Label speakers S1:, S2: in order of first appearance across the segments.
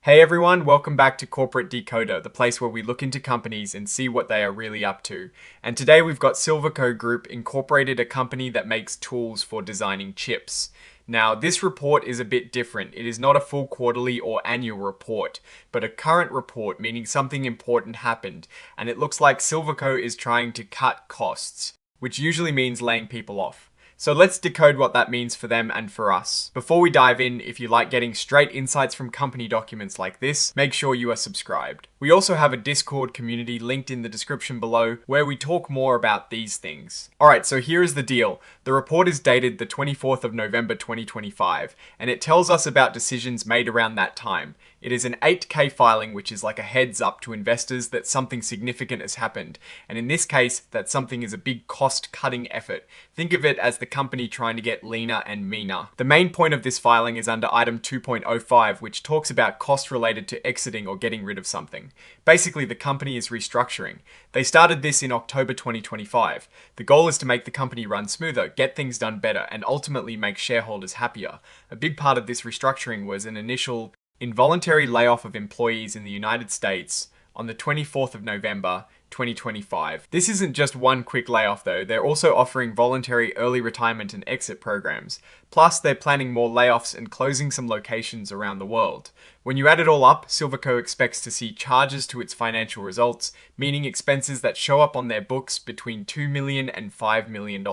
S1: Hey everyone, welcome back to Corporate Decoder, the place where we look into companies and see what they are really up to. And today we've got Silvaco Group Incorporated, a company that makes tools for designing chips. Now, this report is a bit different. It is not a full quarterly or annual report, but a current report, meaning something important happened, and it looks like Silvaco is trying to cut costs, which usually means laying people off. So let's decode what that means for them and for us. Before we dive in, if you like getting straight insights from company documents like this, make sure you are subscribed. We also have a Discord community linked in the description below where we talk more about these things. Alright, so here is the deal. The report is dated the 24th of November 2025, and it tells us about decisions made around that time. It is an 8K filing, which is like a heads up to investors that something significant has happened. And in this case, that something is a big cost cutting effort. Think of it as the company trying to get leaner and meaner. The main point of this filing is under item 2.05, which talks about costs related to exiting or getting rid of something. Basically, the company is restructuring. They started this in October 2025. The goal is to make the company run smoother, get things done better, and ultimately make shareholders happier. A big part of this restructuring was an initial involuntary layoff of employees in the United States on the 24th of November 2025. This isn't just one quick layoff though, they're also offering voluntary early retirement and exit programs. Plus, they're planning more layoffs and closing some locations around the world. When you add it all up, Silvaco expects to see charges to its financial results, meaning expenses that show up on their books between $2 million and $5 million.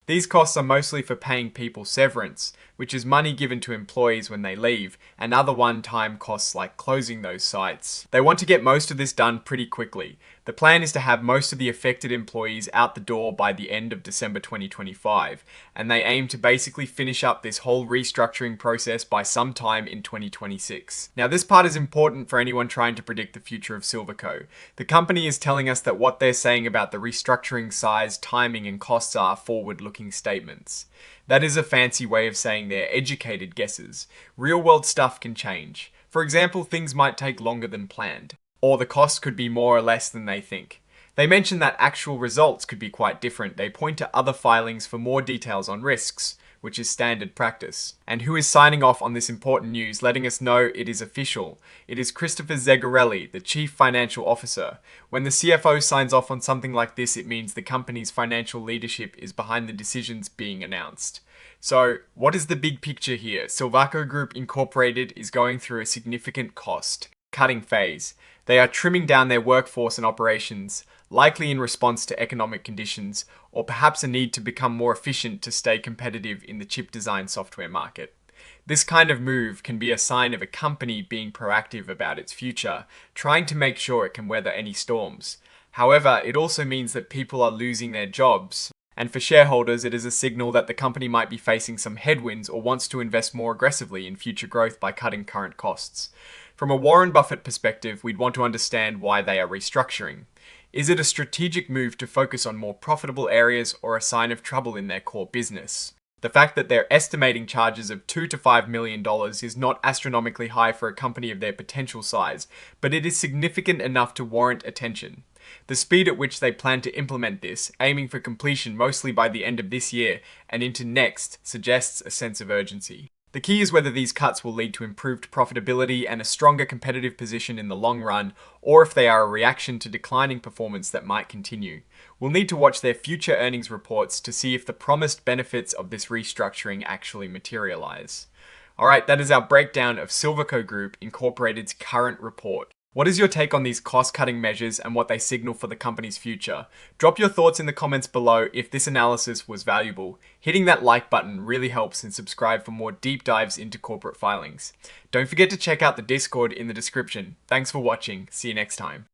S1: These costs are mostly for paying people severance, which is money given to employees when they leave, and other one-time costs like closing those sites. They want to get most of this done pretty quickly. The plan is to have most of the affected employees out the door by the end of December 2025, and they aim to basically finish up this whole restructuring process by sometime in 2026. Now, this part is important for anyone trying to predict the future of Silvaco. The company is telling us that what they're saying about the restructuring size, timing, and costs are forward-looking statements. That is a fancy way of saying they're educated guesses. Real-world stuff can change. For example, things might take longer than planned, or the cost could be more or less than they think. They mention that actual results could be quite different. They point to other filings for more details on risks, which is standard practice. And who is signing off on this important news, letting us know it is official? It is Christopher Zegarelli, the Chief Financial Officer. When the CFO signs off on something like this, it means the company's financial leadership is behind the decisions being announced. So, what is the big picture here? Silvaco Group Incorporated is going through a significant cost-cutting phase. They are trimming down their workforce and operations, likely in response to economic conditions, or perhaps a need to become more efficient to stay competitive in the chip design software market. This kind of move can be a sign of a company being proactive about its future, trying to make sure it can weather any storms. However, it also means that people are losing their jobs. And for shareholders, it is a signal that the company might be facing some headwinds or wants to invest more aggressively in future growth by cutting current costs. From a Warren Buffett perspective, we'd want to understand why they are restructuring. Is it a strategic move to focus on more profitable areas or a sign of trouble in their core business? The fact that they're estimating charges of $2 to $5 million is not astronomically high for a company of their potential size, but it is significant enough to warrant attention. The speed at which they plan to implement this, aiming for completion mostly by the end of this year and into next, suggests a sense of urgency. The key is whether these cuts will lead to improved profitability and a stronger competitive position in the long run, or if they are a reaction to declining performance that might continue. We'll need to watch their future earnings reports to see if the promised benefits of this restructuring actually materialize. Alright, that is our breakdown of Silvaco Group Incorporated's current report. What is your take on these cost-cutting measures and what they signal for the company's future? Drop your thoughts in the comments below if this analysis was valuable. Hitting that like button really helps, and subscribe for more deep dives into corporate filings. Don't forget to check out the Discord in the description. Thanks for watching. See you next time.